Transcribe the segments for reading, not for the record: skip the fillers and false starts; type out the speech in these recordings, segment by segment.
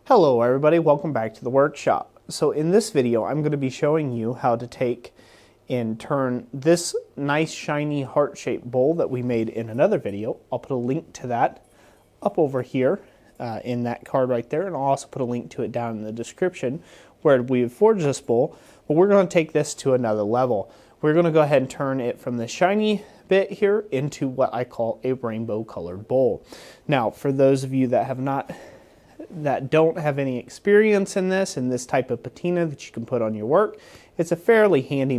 Hello everybody, welcome back to the workshop. So in this video I'm going to be showing you how to take and turn this nice shiny heart-shaped bowl that we made in another video. I'll put a link to that up over here in that card right there, and I'll also put a link to it down in the description where we forged this bowl. But we're going to take this to another level. We're going to go ahead and turn it from the shiny bit here into what I call a rainbow colored bowl. Now for those of you that don't have any experience in this type of patina that you can put on your work, it's a fairly handy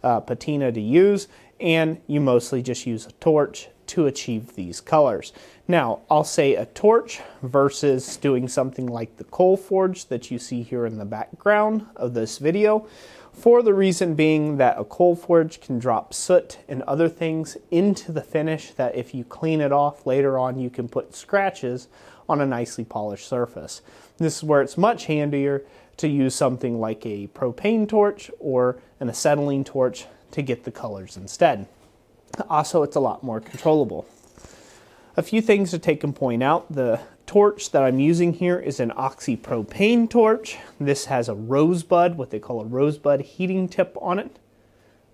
patina to use, and you mostly just use a torch to achieve these colors. Now I'll say a torch versus doing something like the coal forge that you see here in the background of this video, for the reason being that a coal forge can drop soot and other things into the finish that if you clean it off later on you can put scratches on a nicely polished surface. This is where it's much handier to use something like a propane torch or an acetylene torch to get the colors instead. Also, it's a lot more controllable. A few things to take and point out. The torch that I'm using here is an oxypropane torch. This has a rosebud, what they call a rosebud heating tip on it.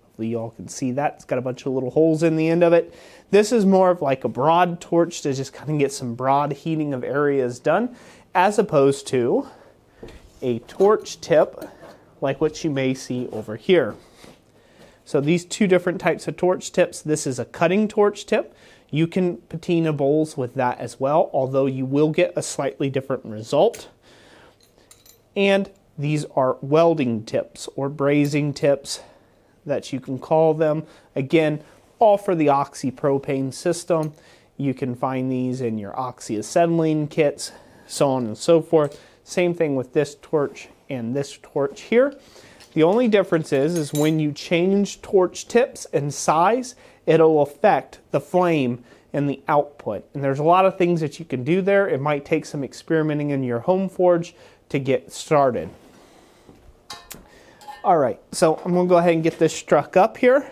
Hopefully y'all can see that. It's got a bunch of little holes in the end of it. This is more of like a broad torch to just kind of get some broad heating of areas done, as opposed to a torch tip like what you may see over here. So these two different types of torch tips. This is a cutting torch tip. You can patina bowls with that as well, although you will get a slightly different result. And these are welding tips or brazing tips that you can call them. Again, all for the oxypropane system. You can find these in your oxyacetylene kits, so on and so forth. Same thing with this torch and this torch here. The only difference is when you change torch tips and size, it'll affect the flame and the output. And there's a lot of things that you can do there. It might take some experimenting in your home forge to get started. All right, so I'm gonna go ahead and get this struck up here.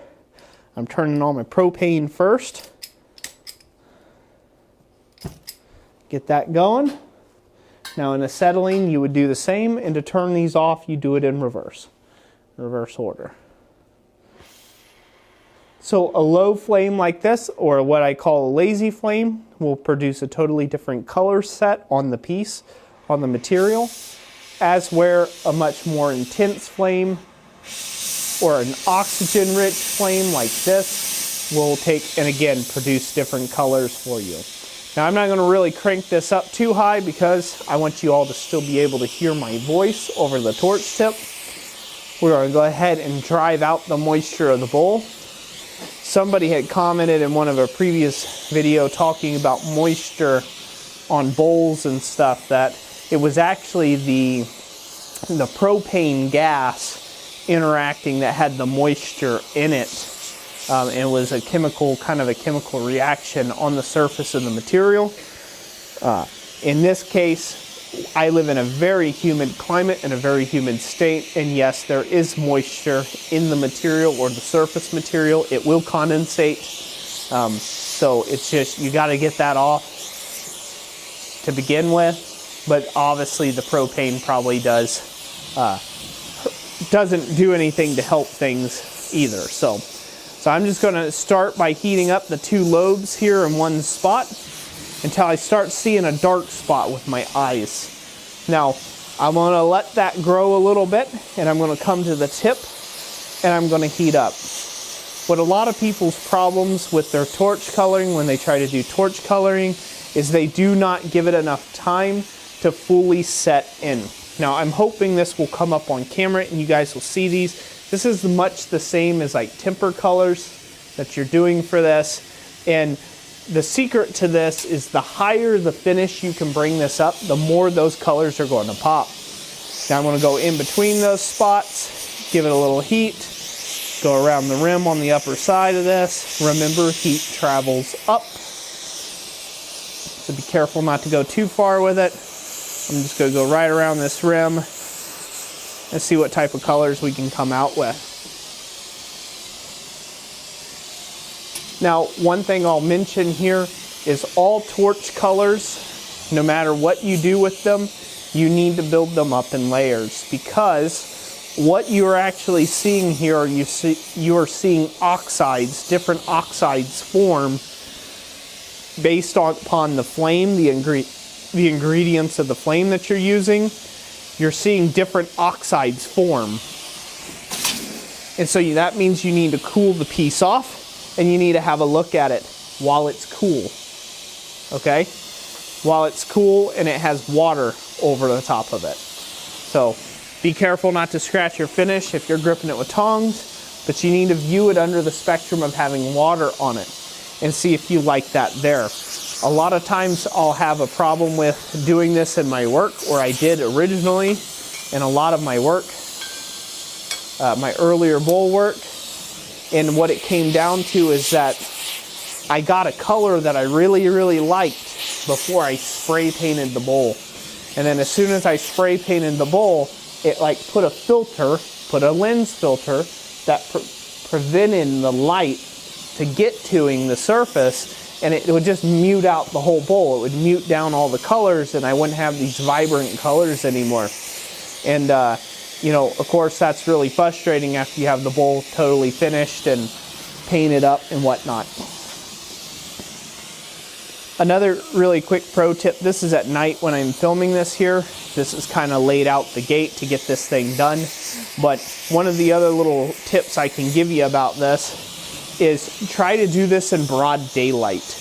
I'm turning on my propane first. Get that going. Now in acetylene, you would do the same, and to turn these off, you do it in reverse order. So a low flame like this, or what I call a lazy flame, will produce a totally different color set on the piece, on the material, as where a much more intense flame or an oxygen-rich flame like this will take and again produce different colors for you. Now I'm not going to really crank this up too high because I want you all to still be able to hear my voice over the torch tip. We're going to go ahead and drive out the moisture of the bowl. Somebody had commented in one of a previous video talking about moisture on bowls and stuff, that it was actually the propane gas interacting that had the moisture in it. It was a chemical reaction on the surface of the material. In this case, I live in a very humid climate and a very humid state, and yes, there is moisture in the material or the surface material. It will condensate, so it's just, you got to get that off to begin with, but obviously the propane probably doesn't do anything to help things either. So I'm just going to start by heating up the two lobes here in one spot until I start seeing a dark spot with my eyes. Now I'm going to let that grow a little bit, and I'm going to come to the tip and I'm going to heat up. What a lot of people's problems with their torch coloring when they try to do torch coloring is they do not give it enough time to fully set in. Now I'm hoping this will come up on camera and you guys will see these. This is much the same as like temper colors that you're doing for this. And the secret to this is the higher the finish you can bring this up, the more those colors are going to pop. Now I'm going to go in between those spots, give it a little heat, go around the rim on the upper side of this. Remember, heat travels up, so be careful not to go too far with it. I'm just going to go right around this rim and see what type of colors we can come out with. Now, one thing I'll mention here is all torch colors, no matter what you do with them, you need to build them up in layers, because what you're actually seeing here, you are seeing oxides, different oxides form based upon the flame, the ingredients of the flame that you're using. You're seeing different oxides form. And so that means you need to cool the piece off, and you need to have a look at it while it's cool. Okay? While it's cool and it has water over the top of it. So be careful not to scratch your finish if you're gripping it with tongs, but you need to view it under the spectrum of having water on it and see if you like that there. A lot of times I'll have a problem with doing this in my work, or I did originally in a lot of my work, my earlier bowl work. And what it came down to is that I got a color that I really, really liked before I spray painted the bowl. And then as soon as I spray painted the bowl, it like put a lens filter that prevented the light to get to the surface, and it would just mute out the whole bowl. It would mute down all the colors, and I wouldn't have these vibrant colors anymore. And you know, of course, that's really frustrating after you have the bowl totally finished and painted up and whatnot. Another really quick pro tip, this is at night when I'm filming this here. This is kind of laid out the gate to get this thing done. But one of the other little tips I can give you about this is try to do this in broad daylight.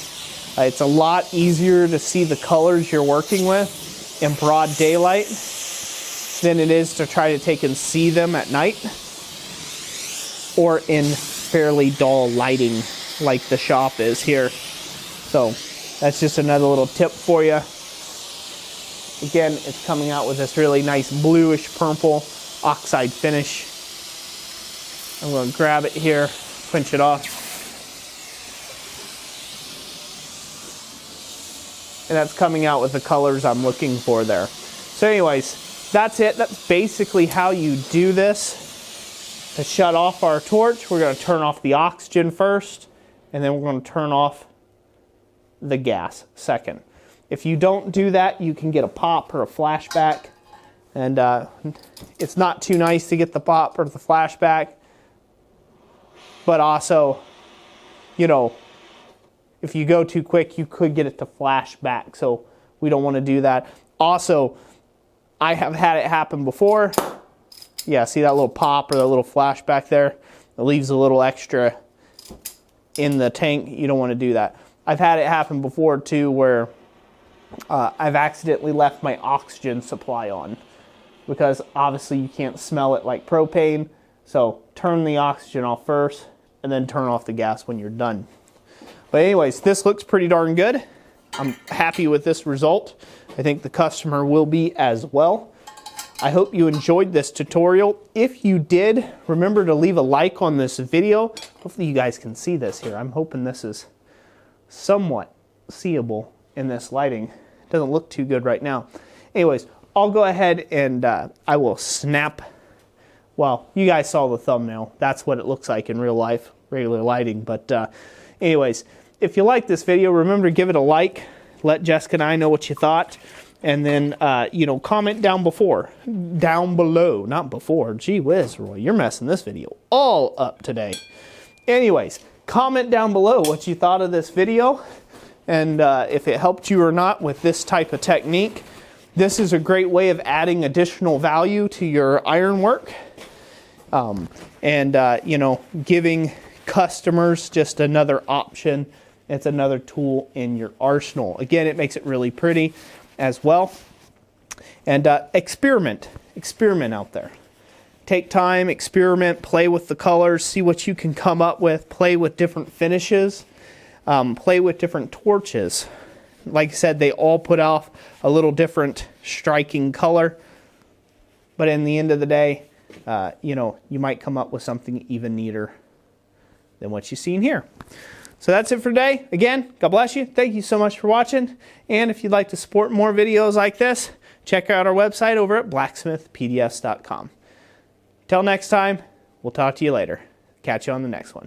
It's a lot easier to see the colors you're working with in broad daylight than it is to try to take and see them at night or in fairly dull lighting like the shop is here. So that's just another little tip for you. Again, it's coming out with this really nice bluish purple oxide finish. I'm going to grab it here, pinch it off. And that's coming out with the colors I'm looking for there. So anyways, that's it. That's basically how you do this. To shut off our torch, we're going to turn off the oxygen first, and then we're going to turn off the gas second. If you don't do that, you can get a pop or a flashback, and it's not too nice to get the pop or the flashback, but also, you know, if you go too quick, you could get it to flash back, so we don't want to do that. Also, I have had it happen before. Yeah, see that little pop or that little flashback there? It leaves a little extra in the tank. You don't want to do that. I've had it happen before too, where I've accidentally left my oxygen supply on, because obviously you can't smell it like propane. So turn the oxygen off first and then turn off the gas when you're done. But anyways, this looks pretty darn good. I'm happy with this result. I think the customer will be as well. I hope you enjoyed this tutorial. If you did, remember to leave a like on this video. Hopefully you guys can see this here. I'm hoping this is somewhat seeable in this lighting. It doesn't look too good right now. Anyways, I'll go ahead and I will snap. Well, you guys saw the thumbnail. That's what it looks like in real life, regular lighting. But anyways, if you like this video, remember to give it a like. Let Jessica and I know what you thought. And then, you know, comment down below, not before. Gee whiz, Roy, you're messing this video all up today. Anyways, comment down below what you thought of this video and if it helped you or not with this type of technique. This is a great way of adding additional value to your ironwork and, you know, giving customers just another option. It's another tool in your arsenal. Again, it makes it really pretty as well. And experiment out there. Take time, experiment, play with the colors, see what you can come up with, play with different finishes, play with different torches. Like I said, they all put off a little different striking color, but in the end of the day, you know, you might come up with something even neater than what you've seen here. So that's it for today. Again, God bless you. Thank you so much for watching. And if you'd like to support more videos like this, check out our website over at blacksmithpdfs.com. Till next time, we'll talk to you later. Catch you on the next one.